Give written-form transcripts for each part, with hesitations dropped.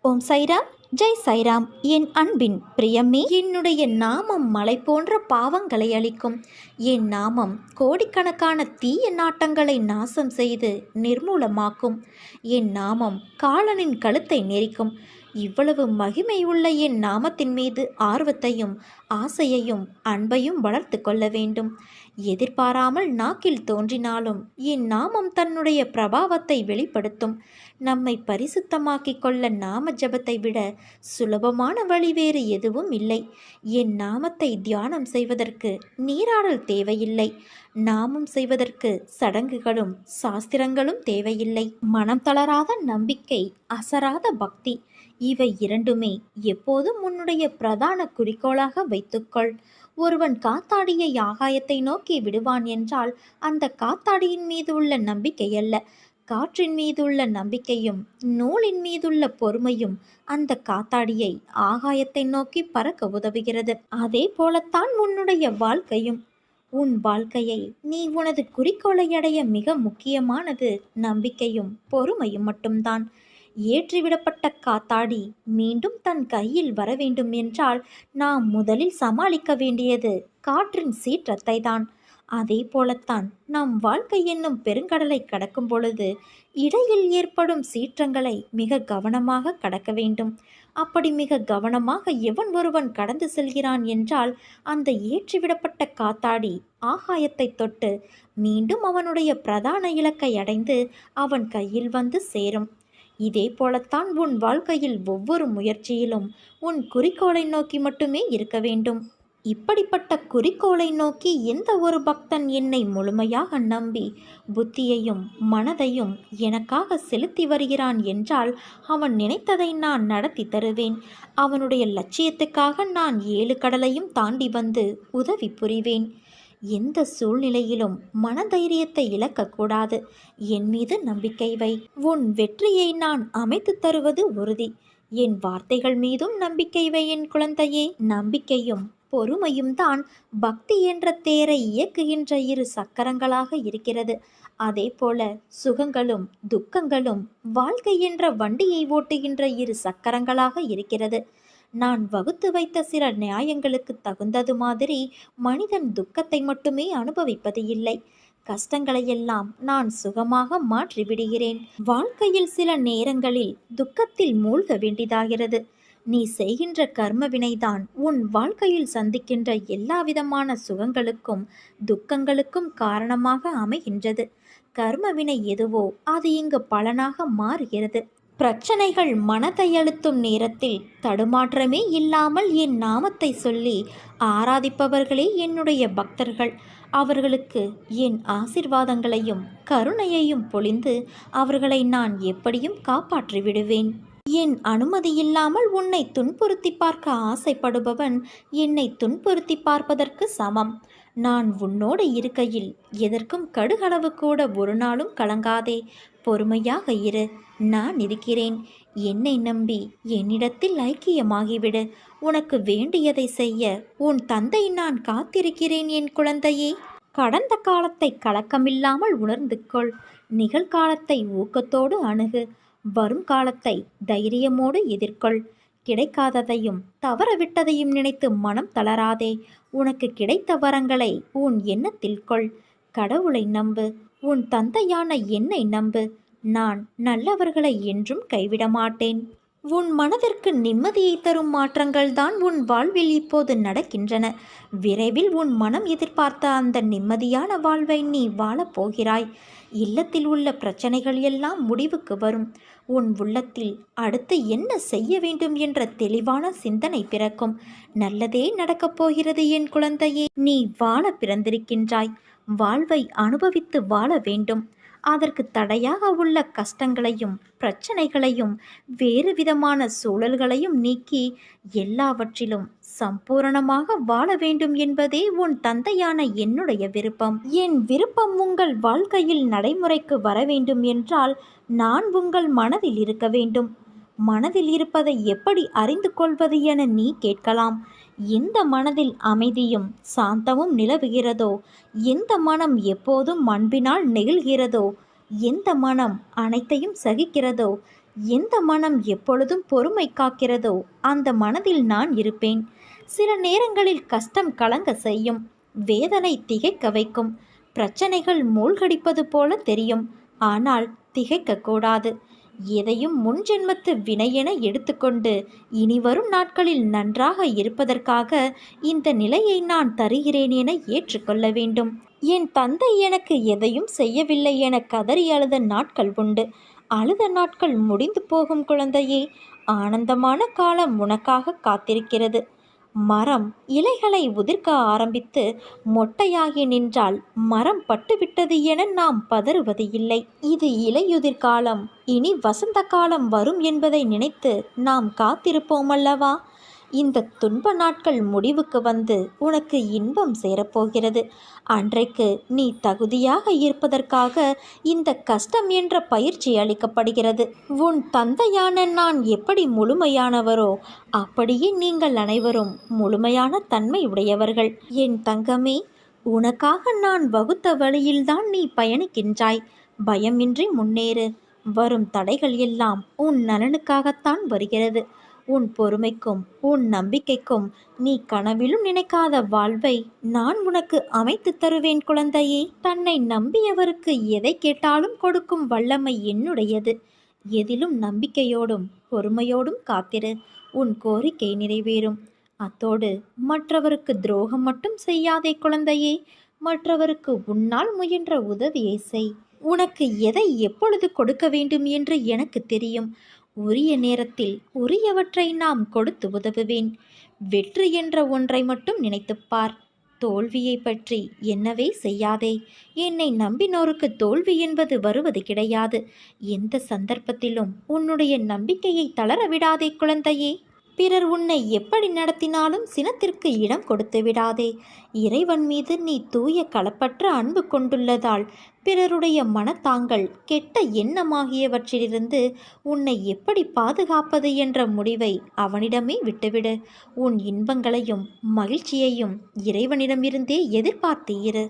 ஓம் சைராம், ஜெய் சைராம். என் அன்பின் பிரியமே, என்னுடைய நாமம் மலை போன்ற பாவங்களை அளிக்கும். என் நாமம் கோடிக்கணக்கான தீய நாட்டங்களை நாசம் செய்து நிர்மூலமாக்கும். என் நாமம் காலனின் கழுத்தை நெரிக்கும். இவ்வளவு மகிமை உள்ள என் நாமத்தின் மீது ஆர்வத்தையும் ஆசையையும் அன்பையும் வளர்த்து கொள்ள வேண்டும். எதிர்பாராமல் நாக்கில் தோன்றினாலும் என் நாமம் தன்னுடைய பிரபாவத்தை வெளிப்படுத்தும். நம்மை பரிசுத்தமாக்கிக் கொள்ள நாம ஜபத்தை விட சுலபமான வழி வேறு எதுவும் இல்லை. என் நாமத்தை தியானம் செய்வதற்கு நீராடல் தேவையில்லை. நாமம் செய்வதற்கு சடங்குகளும் சாஸ்திரங்களும் தேவையில்லை. மனம் தளராத நம்பிக்கை, அசராத பக்தி, இவை இரண்டுமே எப்போதும் உன்னுடைய பிரதான குறிக்கோளாக வைத்துக்கொள். ஒருவன் காத்தாடியை ஆகாயத்தை நோக்கி விடுவான் என்றால் அந்த காத்தாடியின் மீது உள்ள நம்பிக்கை அல்ல, காற்றின் மீதுள்ள நம்பிக்கையும் நூலின் மீதுள்ள பொறுமையும் அந்த காத்தாடியை ஆகாயத்தை நோக்கி பறக்க உதவுகிறது. அதே போலத்தான் உன்னுடைய வாழ்க்கையும். உன் வாழ்க்கையை நீ உனது குறிக்கோளை அடைய மிக முக்கியமானது நம்பிக்கையும் பொறுமையும் மட்டும்தான். ஏற்றிவிடப்பட்ட காத்தாடி மீண்டும் தன் கையில் வர வேண்டும் என்றால் நாம் முதலில் சமாளிக்க வேண்டியது காற்றின் சீற்றத்தை தான். அதே போலத்தான் நம் வாழ்க்கை என்னும் பெருங்கடலை கடக்கும் பொழுது இடையில் ஏற்படும் சீற்றங்களை மிக கவனமாக கடக்க வேண்டும். அப்படி மிக கவனமாக எவன் ஒருவன் கடந்து செல்கிறான் என்றால் அந்த ஏற்றிவிடப்பட்ட காத்தாடி ஆகாயத்தை தொட்டு மீண்டும் அவனுடைய பிரதான இலக்கை அடைந்து அவன் கையில் வந்து சேரும். இதே போலத்தான் உன் வாழ்க்கையில் ஒவ்வொரு முயற்சியிலும் உன் குறிக்கோளை நோக்கி மட்டுமே இருக்க வேண்டும். இப்படிப்பட்ட குறிக்கோளை நோக்கி எந்த ஒரு பக்தன் என்னை முழுமையாக நம்பி புத்தியையும் மனதையும் எனக்காக செலுத்தி வருகிறான் என்றால் அவன் நினைத்ததை நான் நடத்தி தருவேன். அவனுடைய லட்சியத்துக்காக நான் 7 கடலையும் தாண்டி வந்து உதவி புரிவேன். எந்த சூழ்நிலையிலும் மனதைரியத்தை இழக்கக்கூடாது. என் மீது நம்பிக்கை வை. உன் வெற்றியை நான் அமைத்து தருவது உறுதி. என் வார்த்தைகள் மீதும் நம்பிக்கை வை என் குழந்தையே. நம்பிக்கையும் பொறுமையும் தான் பக்தி என்ற தேரை இயக்குகின்ற 2 சக்கரங்களாக இருக்கிறது. அதே போல சுகங்களும் துக்கங்களும் வாழ்க்கை என்ற வண்டியை ஓட்டுகின்ற 2 சக்கரங்களாக இருக்கிறது. நான் வகுத்து வைத்த சில நியாயங்களுக்கு தகுந்தது மாதிரி மனிதன் துக்கத்தை மட்டுமே அனுபவிப்பது இல்லை. கஷ்டங்களையெல்லாம் நான் சுகமாக மாற்றிவிடுகிறேன். வாழ்க்கையில் சில நேரங்களில் துக்கத்தில் மூழ்க வேண்டியதாகிறது. நீ செய்கின்ற கர்ம வினைதான் உன் வாழ்க்கையில் சந்திக்கின்ற எல்லா விதமான சுகங்களுக்கும் துக்கங்களுக்கும் காரணமாக அமைகின்றது. கர்ம வினை எதுவோ அது இங்கு பலனாக மாறுகிறது. பிரச்சனைகள் மனதை அழுத்தும் நேரத்தில் தடுமாற்றமே இல்லாமல் என் நாமத்தை சொல்லி ஆராதிப்பவர்களே என்னுடைய பக்தர்கள். அவர்களுக்கு என் ஆசிர்வாதங்களையும் கருணையையும் பொழிந்து அவர்களை நான் எப்படியும் காப்பாற்றி விடுவேன். என் அனுமதி இல்லாமல் உன்னை துன்புறுத்தி பார்க்க ஆசைப்படுபவன் என்னை துன்புறுத்தி பார்ப்பதற்கு சமம். நான் உன்னோடு இருக்கையில் எதற்கும் கடுகளவு கூட ஒரு நாளும் கலங்காதே. பொறுமையாக இரு, நான் இருக்கிறேன். என்னை நம்பி என்னிடத்தில் ஐக்கியமாகிவிடு. உனக்கு வேண்டியதை செய்ய உன் தந்தை நான் காத்திருக்கிறேன் என் குழந்தையே. கடந்த காலத்தை கலக்கமில்லாமல் உணர்ந்து கொள். நிகழ்காலத்தை ஊக்கத்தோடு அணுகு. வரும் காலத்தை தைரியமோடு எதிர்கொள். கிடைக்காததையும் தவறவிட்டதையும் நினைத்து மனம் தளராதே. உனக்கு கிடைத்த வரங்களை உன் எண்ணத்தில் கொள். கடவுளை நம்பு. உன் தந்தையான என்னை நம்பு. நான் நல்லவர்களை என்றும் கைவிட மாட்டேன். உன் மனதிற்கு நிம்மதியை தரும் மாற்றங்கள் தான் உன் வாழ்வில் இப்போது நடக்கின்றன. விரைவில் உன் மனம் எதிர்பார்த்த அந்த நிம்மதியான வாழ்வை நீ வாழப்போகிறாய். இல்லத்தில் உள்ள பிரச்சனைகள் எல்லாம் முடிவுக்கு வரும். உன் உள்ளத்தில் அடுத்து என்ன செய்ய வேண்டும் என்ற தெளிவான சிந்தனை பிறக்கும். நல்லதே நடக்கப் போகிறது என் குழந்தையே. நீ வாழ பிறந்திருக்கின்றாய். வாழ்வை அனுபவித்து வாழ வேண்டும். அதற்கு தடையாக உள்ள கஷ்டங்களையும் பிரச்சனைகளையும் வேறு விதமான சூழல்களையும் நீக்கி எல்லாவற்றிலும் சம்பூரணமாக வாழ வேண்டும் என்பதே உன் தந்தையான என்னுடைய விருப்பம். என் விருப்பம் உங்கள் வாழ்க்கையில் நடைமுறைக்கு வர வேண்டும் என்றால் நான் உங்கள் மனதில் இருக்க வேண்டும். மனதில் இருப்பதை எப்படி அறிந்து கொள்வது என நீ கேட்கலாம். எந்த மனதில் அமைதியும் சாந்தமும் நிலவுகிறதோ, எந்த மனம் எப்போதும் அன்பினால் நெகிழ்கிறதோ, எந்த மனம் அனைத்தையும் சகிக்கிறதோ, எந்த மனம் எப்பொழுதும் பொறுமை காக்கிறதோ அந்த மனதில் நான் இருப்பேன். சில நேரங்களில் கஷ்டம் கலங்க செய்யும், வேதனை திகைக்க வைக்கும், பிரச்சனைகள் மூழ்கடிப்பது போல தெரியும். ஆனால் திகைக்கக்கூடாது. எதையும் முன்ஜென்மத்து வினையென எடுத்துக்கொண்டு இனி வரும் நாட்களில் நன்றாக இருப்பதற்காக இந்த நிலையை நான் தருகிறேன் என ஏற்றுக்கொள்ள வேண்டும். என் தந்தை எனக்கு எதையும் செய்யவில்லை என கதறி அழுத நாட்கள் உண்டு. அழுத நாட்கள் முடிந்து போகும் குழந்தையே. ஆனந்தமான காலம் உனக்காக காத்திருக்கிறது. மரம் இலைகளை உதிர்க்க ஆரம்பித்து மொட்டையாகி நின்றால் மரம் பட்டுவிட்டது என நாம் பதறுவது இல்லை. இது இலையுதிர் காலம், இனி வசந்த காலம் வரும் என்பதை நினைத்து நாம் காத்திருப்போம் அல்லவா? இந்த துன்ப நாட்கள் முடிவுக்கு வந்து உனக்கு இன்பம் சேரப்போகிறது. அன்றைக்கு நீ தகுதியாக இருப்பதற்காக இந்த கஷ்டம் என்ற பயிற்சி அளிக்கப்படுகிறது. உன் தந்தையான நான் எப்படி முழுமையானவரோ அப்படியே நீங்கள் அனைவரும் முழுமையான தன்மை உடையவர்கள். என் தங்கமே, உனக்காக நான் வகுத்த வழியில்தான் நீ பயணிக்கின்றாய். பயமின்றி முன்னேறு. வரும் தடைகள் எல்லாம் உன் நலனுக்காகத்தான் வருகிறது. உன் பொறுமைக்கும் உன் நம்பிக்கைக்கும் நீ கனவிலும் நினைக்காத வாழ்வை நான் உனக்கு அமைத்து தருவேன் குழந்தையே. தன்னை நம்பியவருக்கு எதை கேட்டாலும் கொடுக்கும் வல்லமை என்னுடையது. எதிலும் நம்பிக்கையோடும் பொறுமையோடும் காத்திரு. உன் கோரிக்கை நிறைவேறும். அத்தோடு மற்றவருக்கு துரோகம் மட்டும் செய்யாதே குழந்தையே. மற்றவருக்கு உன்னால் முயன்ற உதவியை செய். உனக்கு எதை எப்பொழுது கொடுக்க வேண்டும் என்று எனக்கு தெரியும். உரிய நேரத்தில் உரியவற்றை நாம் கொடுத்து உதவுவேன். வெற்றி என்ற ஒன்றை மட்டும் நினைத்துப்பார். தோல்வியை பற்றி என்னவே செய்யாதே. என்னை நம்பினோருக்கு தோல்வி என்பது வருவது கிடையாது. எந்த சந்தர்ப்பத்திலும் உன்னுடைய நம்பிக்கையை தளர விடாதே குழந்தையே. பிறர் உன்னை எப்படி நடத்தினாலும் சினத்திற்கு இடம் கொடுத்து விடாதே. இறைவன் மீது நீ தூய களப்பற்ற அன்பு கொண்டுள்ளதால் பிறருடைய மனத்தாங்கள் கெட்ட எண்ணமாகியவற்றிலிருந்து உன்னை எப்படி பாதுகாப்பது என்ற முடிவை அவனிடமே விட்டுவிடு. உன் இன்பங்களையும் மகிழ்ச்சியையும் இறைவனிடமிருந்தே எதிர்பார்த்து இரு.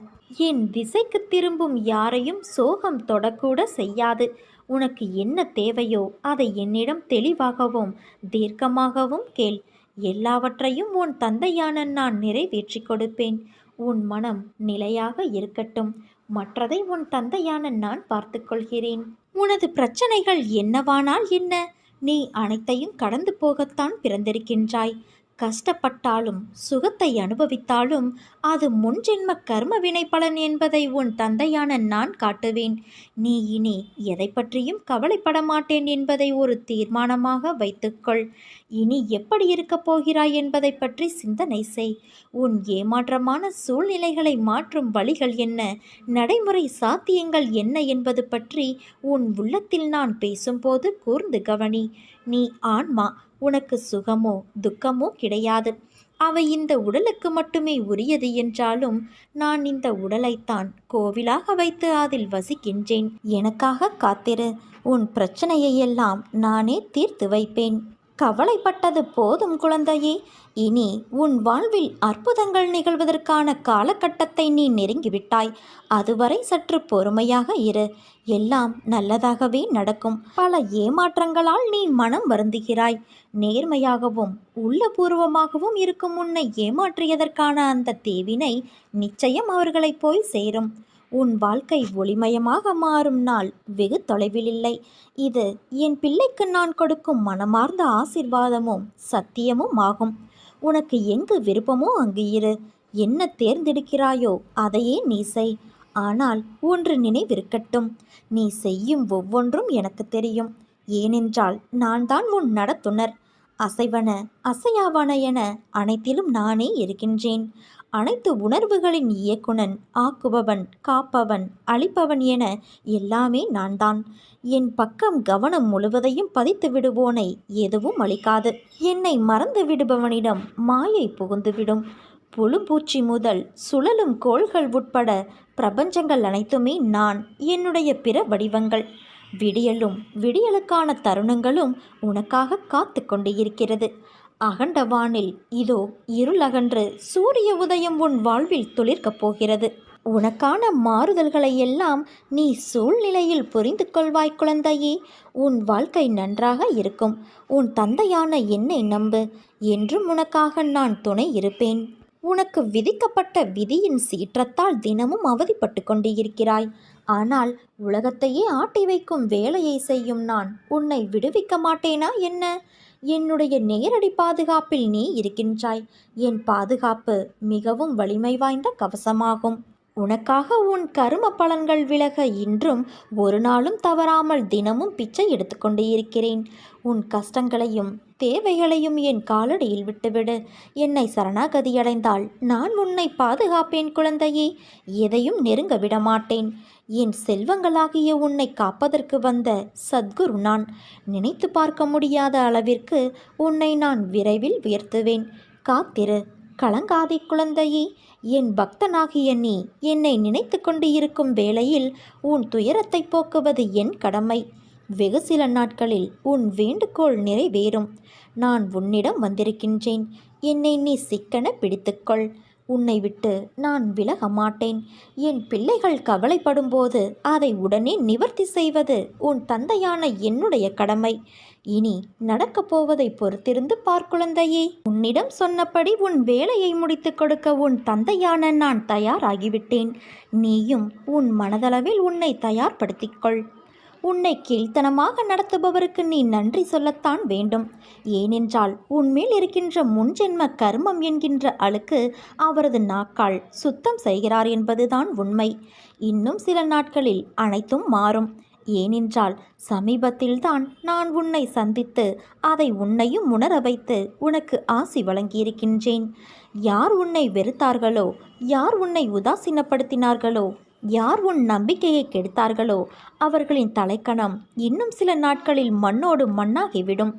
என் திசைக்கு திரும்பும் யாரையும் சோகம் தொடக்கூட செய்யாது. உனக்கு என்ன தேவையோ அதை என்னிடம் தெளிவாகவும் தீர்க்கமாகவும் கேள். எல்லாவற்றையும் உன் தந்தையான நான் நிறைவேற்றி கொடுப்பேன். உன் மனம் நிலையாக இருக்கட்டும். மற்றதை உன் தந்தையான நான் பார்த்து கொள்கிறேன். உனது பிரச்சனைகள் என்னவானால் என்ன? நீ அனைத்தையும் கடந்து போகத்தான் பிறந்திருக்கின்றாய். கஷ்டப்பட்டாலும் சுகத்தை அனுபவித்தாலும் அது முன்ஜென்ம கர்ம வினை பலன் என்பதை உன் தந்தையான நான் காட்டுவேன். நீ இனி எதை பற்றியும் கவலைப்பட மாட்டேன் என்பதை ஒரு தீர்மானமாக வைத்துக்கொள். இனி எப்படி இருக்கப் போகிறாய் என்பதை பற்றி சிந்தனை செய். உன் ஏமாற்றமான சூழ்நிலைகளை மாற்றும் வழிகள் என்ன, நடைமுறை சாத்தியங்கள் என்ன என்பது பற்றி உன் உள்ளத்தில் நான் பேசும்போது கூர்ந்து கவனி. நீ ஆன்மா. உனக்கு சுகமோ துக்கமோ கிடையாது. அவை இந்த உடலுக்கு மட்டுமே உரியது என்றாலும் நான் இந்த உடலைத்தான் கோவிலாக வைத்து அதில் வசிக்கின்றேன். எனக்காக காத்திரு. உன் பிரச்சனையெல்லாம் நானே தீர்த்து வைப்பேன். கவலைப்பட்டது போதும் குழந்தையே. இனி உன் வாழ்வில் அற்புதங்கள் நிகழ்வதற்கான காலகட்டத்தை நீ நெருங்கிவிட்டாய். அதுவரை சற்று பொறுமையாக இரு. எல்லாம் நல்லதாகவே நடக்கும். பல ஏமாற்றங்களால் நீ மனம் வருந்துகிறாய். நேர்மையாகவும் உள்ளபூர்வமாகவும் இருக்கும் உன்னை ஏமாற்றியதற்கான அந்த தேவினை நிச்சயம் அவர்களை போய் சேரும். உன் வாழ்க்கை ஒளிமயமாக மாறும் நாள் வெகு தொலைவில் இல்லை. இது என் பிள்ளைக்கு நான் கொடுக்கும் மனமார்ந்த ஆசீர்வாதமும் சத்தியமும் ஆகும். உனக்கு எங்கு விருப்பமோ அங்கு இரு. என்ன தேர்ந்தெடுக்கிறாயோ அதையே நீ செய். ஆனால் ஒன்று நினைவிருக்கட்டும், நீ செய்யும் ஒவ்வொன்றும் எனக்கு தெரியும். ஏனென்றால் நான் தான் உன் நடத்துனர். அசைவன அசையாவன என அனைத்திலும் நானே இருக்கின்றேன். அனைத்து உணர்வுகளின் இயக்குனன், ஆக்குபவன், காப்பவன், அழிப்பவன் என எல்லாமே நான் தான். என் பக்கம் கவனம் முழுவதையும் பதித்து விடுவோனை எதுவும் அளிக்காது. என்னை மறந்து விடுபவனிடம் மாயை புகுந்துவிடும். புழும்பூச்சி முதல் சுழலும் கோள்கள் உட்பட பிரபஞ்சங்கள் அனைத்துமே நான், என்னுடைய பிற வடிவங்கள். விடியலும் விடியலுக்கான தருணங்களும் உனக்காக காத்து கொண்டு இருக்கிறது. அகண்டவானில் இதோ இருளகன்று சூரிய உதயம் உன் வாழ்வில் துளிர்க்கப் போகிறது. உனக்கான மாறுதல்களை எல்லாம் நீ சூழ்நிலையில் புரிந்து கொள்வாய் குழந்தையே. உன் வாழ்க்கை நன்றாக இருக்கும். உன் தந்தையான என்னை நம்பு. என்றும் உனக்காக நான் துணை இருப்பேன். உனக்கு விதிக்கப்பட்ட விதியின் சீற்றத்தால் தினமும் அவதிப்பட்டு கொண்டு இருக்கிறாய். ஆனால் உலகத்தையே ஆட்டி வைக்கும் வேலையை செய்யும் நான் உன்னை விடுவிக்க மாட்டேனா என்ன? என்னுடைய நேரடி பாதுகாப்பில் நீ இருக்கின்றாய். என் பாதுகாப்பு மிகவும் வலிமை வாய்ந்த கவசமாகும். உனக்காக உன் கரும பலன்கள் விலக இன்றும் ஒரு நாளும் தவறாமல் தினமும் பிச்சை எடுத்துக்கொண்டு இருக்கிறேன். உன் கஷ்டங்களையும் தேவைகளையும் என் காலடியில் விட்டுவிடு. என்னை சரணாகதியடைந்தால் நான் உன்னை பாதுகாப்பேன் குழந்தையே. எதையும் நெருங்க விடமாட்டேன். என் செல்வங்களாகிய உன்னை காப்பதற்கு வந்த சத்குரு நான். நினைத்து பார்க்க முடியாத அளவிற்கு உன்னை நான் விரைவில் உயர்த்துவேன். காத்திரு, கலங்காதே குழந்தையே. என் பக்தனாகிய நீ என்னை நினைத்து கொண்டு இருக்கும் வேளையில் உன் துயரத்தை போக்குவது என் கடமை. வெகு சில நாட்களில் உன் வேண்டுகோள் நிறைவேறும். நான் உன்னிடம் வந்திருக்கின்றேன். என்னை நீ சிக்கன பிடித்துக்கொள். உன்னை விட்டு நான் விலக மாட்டேன். என் பிள்ளைகள் கவலைப்படும்போது அதை உடனே நிவர்த்தி செய்வது உன் தந்தையான என்னுடைய கடமை. இனி நடக்கப் போவதை பொறுத்திருந்து பார்க்குழந்தையே. உன்னிடம் சொன்னபடி உன் வேலையை முடித்து கொடுக்க உன் தந்தையான நான் தயாராகிவிட்டேன். நீயும் உன் மனதளவில் உன்னை தயார்படுத்திக்கொள். உன்னை கீழ்த்தனமாக நடத்துபவருக்கு நீ நன்றி சொல்லத்தான் வேண்டும். ஏனென்றால் உன்மேல் இருக்கின்ற முன்ஜென்ம கர்மம் என்கின்ற அழுக்கு அவரது நாக்கால் சுத்தம் செய்கிறார் என்பதுதான் உண்மை. இன்னும் சில நாட்களில் அனைத்தும் மாறும். ஏனென்றால் சமீபத்தில்தான் நான் உன்னை சந்தித்து அதை உன்னையும் உணர வைத்து உனக்கு ஆசி வழங்கியிருக்கின்றேன். யார் உன்னை வெறுத்தார்களோ, யார் உன்னை உதாசீனப்படுத்தினார்களோ, யார் உன் நம்பிக்கையை கெடுத்தார்களோ அவர்களின் தலைக்கணம் இன்னும் சில நாட்களில் மண்ணோடு மண்ணாகிவிடும்.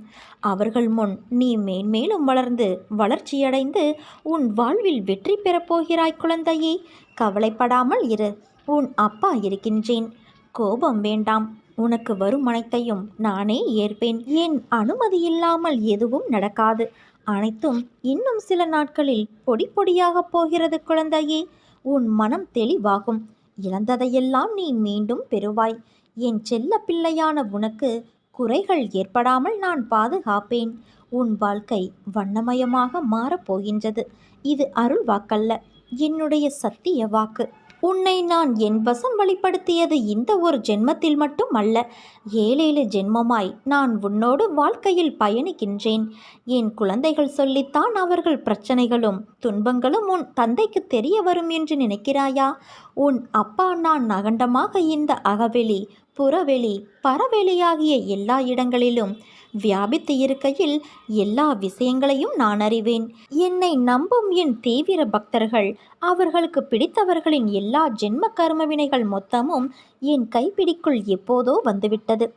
அவர்கள் முன் நீ மேன்மேலும் வளர்ந்து வளர்ச்சியடைந்து உன் வாழ்வில் வெற்றி பெறப் போகிறாய் குழந்தையே. கவலைப்படாமல் இரு. உன் அப்பா இருக்கின்றேன். கோபம் வேண்டாம். உனக்கு வரும் அனைத்தையும் நானே ஏற்பேன். என் அனுமதி இல்லாமல் எதுவும் நடக்காது. அனைத்தும் இன்னும் சில நாட்களில் பொடி பொடியாகப் போகிறது குழந்தையே. உன் மனம் தெளிவாகும். இழந்ததையெல்லாம் நீ மீண்டும் பெறுவாய். என் செல்ல பிள்ளையான உனக்கு குறைகள் ஏற்படாமல் நான் பாதுகாப்பேன். உன் வாழ்க்கை வண்ணமயமாக மாறப்போகின்றது. இது அருள் வாக்கல்ல, என்னுடைய சத்திய வாக்கு. உன்னை நான் என் வசம் வழிப்படுத்தியது இந்த ஒரு ஜென்மத்தில் மட்டும் அல்ல, 7 ஜென்மமாய் நான் உன்னோடு வாழ்க்கையில் பயணிக்கின்றேன். என் குழந்தைகள் சொல்லித்தான் அவர்கள் பிரச்சனைகளும் துன்பங்களும் உன் தந்தைக்கு தெரிய வரும் என்று நினைக்கிறாயா? உன் அப்பா நான் அகண்டமாக இந்த அகவெளி, புறவெளி, பரவெளியாகிய எல்லா இடங்களிலும் வியாபித்து இருக்கையில் எல்லா விஷயங்களையும் நான் அறிவேன். என்னை நம்பும் என் தீவிர பக்தர்கள், அவர்களுக்கு பிடித்தவர்களின் எல்லா ஜென்ம கர்மவினைகள் மொத்தமும் என் கைப்பிடிக்குள் எப்போதோ வந்துவிட்டது.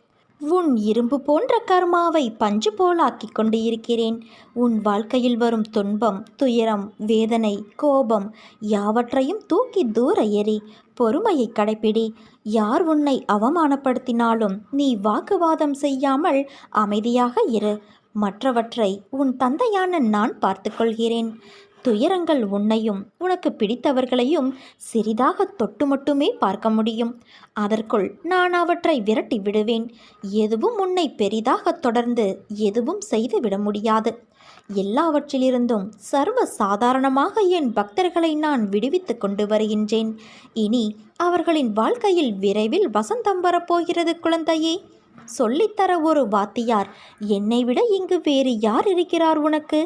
உன் இரும்பு போன்ற கர்மாவை பஞ்சு போலாக்கிக் கொண்டு இருக்கிறேன். உன் வாழ்க்கையில் வரும் துன்பம், துயரம், வேதனை, கோபம் யாவற்றையும் தூக்கி தூர எறி. பொறுமையை கடைப்பிடி. யார் உன்னை அவமானப்படுத்தினாலும் நீ வாக்குவாதம் செய்யாமல் அமைதியாக இரு. மற்றவற்றை உன் தந்தையான நான் பார்த்துக்கொள்கிறேன். துயரங்கள் உன்னையும் உனக்கு பிடித்தவர்களையும் சிறிதாக தொட்டு மட்டுமே பார்க்க முடியும். அதற்குள் நான் அவற்றை விரட்டி விடுவேன். எதுவும் உன்னை பெரிதாக தொடர்ந்து எதுவும் செய்துவிட முடியாது. எல்லாவற்றிலிருந்தும் சர்வ சாதாரணமாக என் பக்தர்களை நான் விடுவித்து கொண்டு வருகின்றேன். இனி அவர்களின் வாழ்க்கையில் விரைவில் வசந்தம் வரப்போகிறது குழந்தையே. சொல்லித்தர ஒரு வாத்தியார் என்னை விட இங்கு வேறு யார் இருக்கிறார் உனக்கு?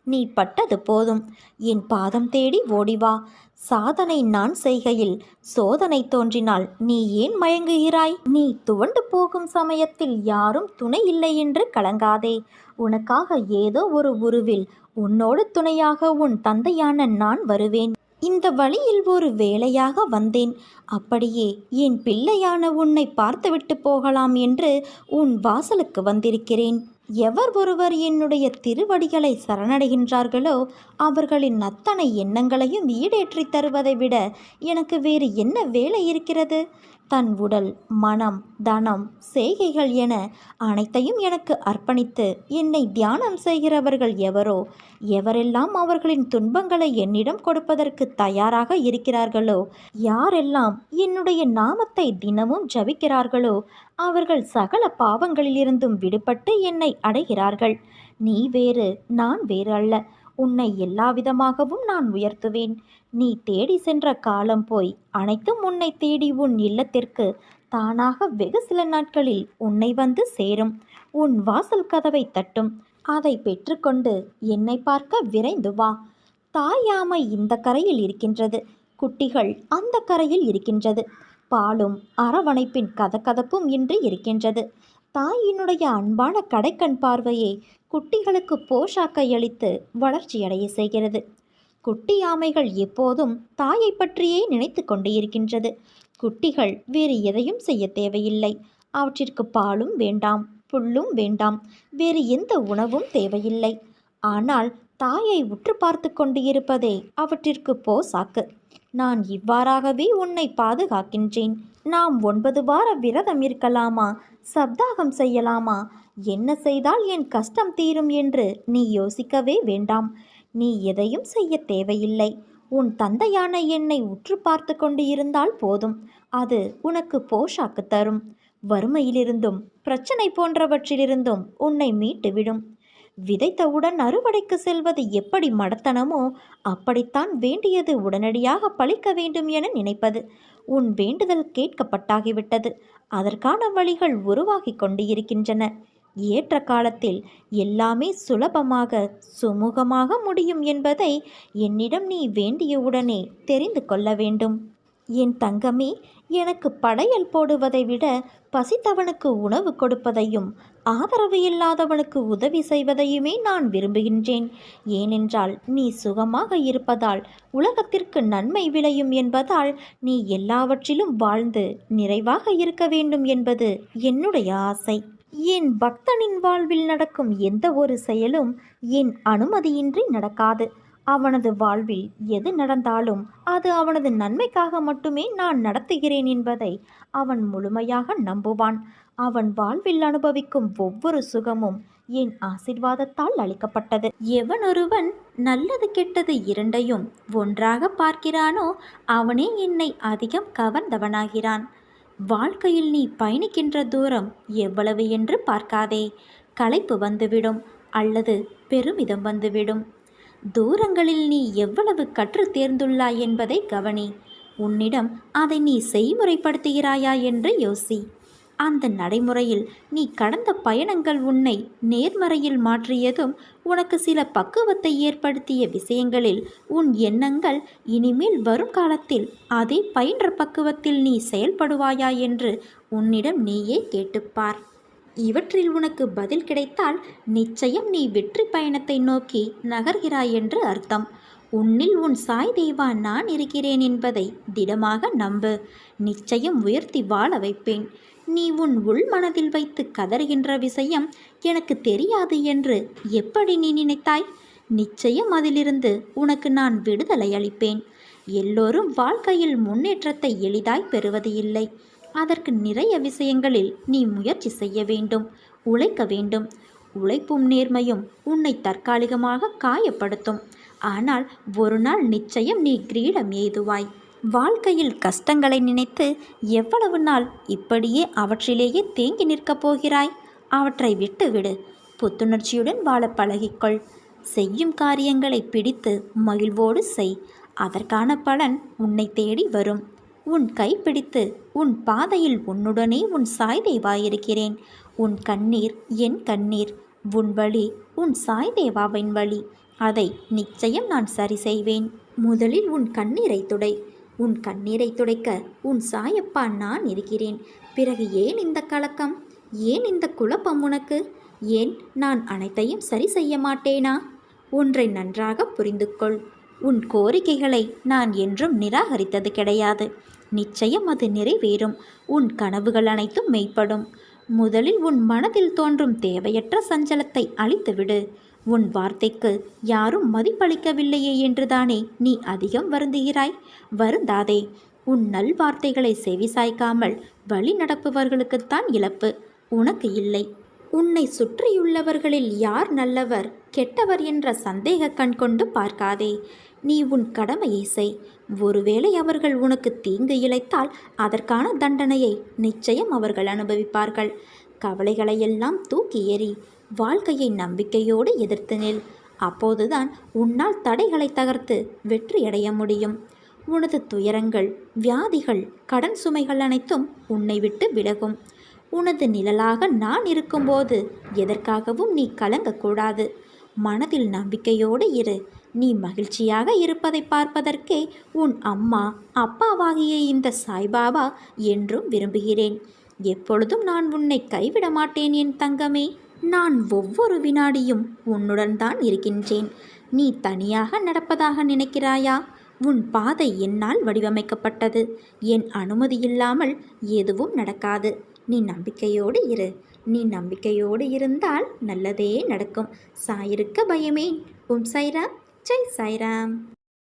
நீ பட்டது போதும். என் பாதம் தேடி ஓடிவா. சாதனை நான் செய்கையில் சோதனை தோன்றினால் நீ ஏன் மயங்குகிறாய்? நீ துவண்டு போகும் சமயத்தில் யாரும் துணை இல்லை என்று கலங்காதே. உனக்காக ஏதோ ஒரு உருவில் உன்னோடு துணையாக உன் தந்தையான நான் வருவேன். இந்த வழியில் ஒரு வேலையாக வந்தேன். அப்படியே என் பிள்ளையான உன்னை பார்த்துவிட்டு போகலாம் என்று உன் வாசலுக்கு வந்திருக்கிறேன். எவர் ஒருவர் என்னுடைய திருவடிகளை சரணடைகின்றார்களோ அவர்களின் அத்தனை எண்ணங்களையும் ஈடேற்றித் தருவதை விட எனக்கு வேறு என்ன வேலை இருக்கிறது? தன் உடல், மனம், தனம், செய்கைகள் என அனைத்தையும் எனக்கு அர்ப்பணித்து என்னை தியானம் செய்கிறவர்கள் எவரோ, எவரெல்லாம் அவர்களின் துன்பங்களை என்னிடம் கொடுப்பதற்கு தயாராக இருக்கிறார்களோ, யாரெல்லாம் என்னுடைய நாமத்தை தினமும் ஜபிக்கிறார்களோ அவர்கள் சகல பாவங்களிலிருந்தும் விடுபட்டு என்னை அடைகிறார்கள். நீ வேறு, நான் வேறு அல்ல. உன்னை எல்லாவிதமாகவும் நான் உயர்த்துவேன். நீ தேடி சென்ற காலம் போய் அனைத்தும் உன்னை தேடி உன் இல்லத்திற்கு தானாக வெகு சில நாட்களில் உன்னை வந்து சேரும். உன் வாசல் கதவை தட்டும். அதை பெற்றுக்கொண்டு என்னை பார்க்க விரைந்து வா. தாயாமை இந்த கரையில் இருக்கின்றது, குட்டிகள் அந்த கரையில் இருக்கின்றது. பாலும் அரவணைப்பின் கதகதப்பும் இன்றி இருக்கின்றது. தாயினுடைய அன்பான கடைக்கண் பார்வையே குட்டிகளுக்கு போஷாக்கை அளித்து வளர்ச்சியடைய செய்கிறது. குட்டி ஆமைகள் எப்போதும் தாயை பற்றியே நினைத்து கொண்டு இருக்கின்றது. குட்டிகள் வேறு எதையும் செய்ய தேவையில்லை. அவற்றிற்கு பாலும் வேண்டாம், புல்லும் வேண்டாம், வேறு எந்த உணவும் தேவையில்லை. ஆனால் தாயை உற்று பார்த்து கொண்டு இருப்பதே அவற்றிற்கு போசாக்கு. நான் இவ்வாறாகவே உன்னை பாதுகாக்கின்றேன். நாம் 9 வார விரதம் இருக்கலாமா, சப்தாகம் செய்யலாமா, என்ன செய்தால் என் கஷ்டம் தீரும் என்று நீ யோசிக்கவே வேண்டாம். நீ எதையும் செய்ய தேவையில்லை. உன் தந்தையான என்னை உற்று பார்த்து கொண்டு இருந்தால் போதும். அது உனக்கு போஷாக்கு தரும். வறுமையிலிருந்தும் பிரச்சனை போன்றவற்றிலிருந்தும் உன்னை மீட்டுவிடும். விதைத்தவுடன் அறுவடைக்கு செல்வது எப்படி மடத்தனமோ அப்படித்தான் வேண்டியது உடனடியாக பலிக்க வேண்டும் என நினைப்பது. உன் வேண்டுதல் கேட்கப்பட்டாகிவிட்டது. அதற்கான வழிகள் உருவாகி கொண்டு இருக்கின்றன. ஏற்ற காலத்தில் எல்லாமே சுலபமாக சுமூகமாக முடியும் என்பதை என்னிடம் நீ வேண்டியவுடனே தெரிந்து கொள்ள வேண்டும். என் தங்கமே, எனக்கு படையல் போடுவதை விட பசித்தவனுக்கு உணவு கொடுப்பதையும் ஆதரவு இல்லாதவனுக்கு உதவி செய்வதையுமே நான் விரும்புகின்றேன். ஏனென்றால் நீ சுகமாக இருப்பதால் உலகத்திற்கு நன்மை விளையும் என்பதால் நீ எல்லாவற்றிலும் வாழ்ந்து நிறைவாக இருக்க வேண்டும் என்பது என்னுடைய ஆசை. என் பக்தனின் வாழ்வில் நடக்கும் எந்த ஒரு செயலும் என் அனுமதியின்றி நடக்காது. அவனது வாழ்வில் எது நடந்தாலும் அது அவனது நன்மைக்காக மட்டுமே நான் நடத்துகிறேன் என்பதை அவன் முழுமையாக நம்புவான். அவன் வாழ்வில் அனுபவிக்கும் ஒவ்வொரு சுகமும் என் ஆசீர்வாதத்தால் அளிக்கப்பட்டது. எவனொருவன் நல்லது கெட்டது இரண்டையும் ஒன்றாக பார்க்கிறானோ அவனே என்னை அதிகம் கவர்ந்தவனாகிறான். வாழ்க்கையில் நீ பயணிக்கின்ற தூரம் எவ்வளவு என்று பார்க்காதே. களைப்பு வந்துவிடும் அல்லது பெருமிதம் வந்துவிடும். தூரங்களில் நீ எவ்வளவு கற்று தேர்ந்துள்ளாய் என்பதை கவனி. உன்னிடம் அதை நீ செய்முறைப்படுத்துகிறாயா என்று யோசி. அந்த நடைமுறையில் நீ கடந்த பயணங்கள் உன்னை நேர்மறையில் மாற்றியதும் உனக்கு சில பக்குவத்தை ஏற்படுத்திய விஷயங்களில் உன் எண்ணங்கள் இனிமேல் வரும் காலத்தில் அதே பயின்ற பக்குவத்தில் நீ செயல்படுவாயா என்று உன்னிடம் நீயே கேட்டுப்பார். இவற்றில் உனக்கு பதில் கிடைத்தால் நிச்சயம் நீ வெற்றி பயணத்தை நோக்கி நகர்கிறாய் என்று அர்த்தம். உன்னில் உன் சாய் தேவா நான் இருக்கிறேன் என்பதை திடமாக நம்பு. நிச்சயம் உயர்த்தி வாழ வைப்பேன். நீ உன் உள் மனதில் வைத்து கதறுகின்ற விஷயம் எனக்கு தெரியாது என்று எப்படி நீ நினைத்தாய்? நிச்சயம் அதிலிருந்து உனக்கு நான் விடுதலை அளிப்பேன். எல்லோரும் வாழ்க்கையில் முன்னேற்றத்தை எளிதாய் பெறுவது இல்லை. அதற்கு நிறைய விஷயங்களில் நீ முயற்சி செய்ய வேண்டும், உழைக்க வேண்டும். உழைப்பும் நேர்மையும் உன்னை தற்காலிகமாக காயப்படுத்தும். ஆனால் ஒரு நாள் நிச்சயம் நீ கிரீடம் எய்துவாய். வாழ்க்கையில் கஷ்டங்களை நினைத்து எவ்வளவு நாள் இப்படியே அவற்றிலேயே தேங்கி நிற்கப் போகிறாய்? அவற்றை விட்டுவிடு. புத்துணர்ச்சியுடன் வாழ பழகிக்கொள். செய்யும் காரியங்களை பிடித்து மகிழ்வோடு செய். அதற்கான பலன் உன்னை தேடி வரும். உன் கைப்பிடித்து உன் பாதையில் உன்னுடனே உன் சாய் தேவாயிருக்கிறேன். உன் கண்ணீர் என் கண்ணீர், உன் வழி உன் சாய் தேவாவின் வழி. அதை நிச்சயம் நான் சரி செய்வேன். முதலில் உன் கண்ணீரை துடை. உன் கண்ணீரை துடைக்க உன் சாயப்பா நான் இருக்கிறேன். பிறகு ஏன் இந்த கலக்கம், ஏன் இந்த குழப்பம் உனக்கு? ஏன் நான் அனைத்தையும் சரி செய்ய மாட்டேனா? ஒன்றை நன்றாக புரிந்து கொள். உன் கோரிக்கைகளை நான் என்றும் நிராகரித்தது கிடையாது. நிச்சயம் அது நிறைவேறும். உன் கனவுகள் அனைத்தும் மெய்ப்படும். முதலில் உன் மனதில் தோன்றும் தேவையற்ற சஞ்சலத்தை அழித்துவிடு. உன் வார்த்தைக்கு யாரும் மதிப்பளிக்கவில்லையே என்றுதானே நீ அதிகம் வருந்துகிறாய்? வருந்தாதே. உன் நல்வார்த்தைகளை செவிசாய்க்காமல் வழி நடப்பவர்களுக்குத்தான் இழப்பு, உனக்கு இல்லை. உன்னை சுற்றியுள்ளவர்களில் யார் நல்லவர் கெட்டவர் என்ற சந்தேக கண் கொண்டு பார்க்காதே. நீ உன் கடமையை செய். ஒருவேளை அவர்கள் உனக்கு தீங்கு இழைத்தால் அதற்கான தண்டனையை நிச்சயம் அவர்கள் அனுபவிப்பார்கள். கவலைகளையெல்லாம் தூக்கி எறி. வாழ்க்கையை நம்பிக்கையோடு எதிர்த்து நில். அப்போதுதான் உன்னால் தடைகளை தகர்த்து வெற்றியடைய முடியும். உனது துயரங்கள், வியாதிகள், கடன் சுமைகள் அனைத்தும் உன்னை விட்டு விலகும். உனது நிழலாக நான் இருக்கும்போது எதற்காகவும் நீ கலங்கக்கூடாது. மனதில் நம்பிக்கையோடு இரு. நீ மகிழ்ச்சியாக இருப்பதை பார்ப்பதற்கே உன் அம்மா அப்பாவாகிய இந்த சாய்பாபா என்றும் விரும்புகிறேன். எப்பொழுதும் நான் உன்னை கைவிட மாட்டேன் என் தங்கமே. நான் ஒவ்வொரு வினாடியும் உன்னுடன் தான் இருக்கின்றேன். நீ தனியாக நடப்பதாக நினைக்கிறாயா? உன் பாதை என்னால் வடிவமைக்கப்பட்டது. என் அனுமதி இல்லாமல் எதுவும் நடக்காது. நீ நம்பிக்கையோடு இரு. நீ நம்பிக்கையோடு இருந்தால் நல்லதே நடக்கும். சாயிருக்க பயமேன். ஓம் சாய்ராம். ஜெய் சாய்ராம்.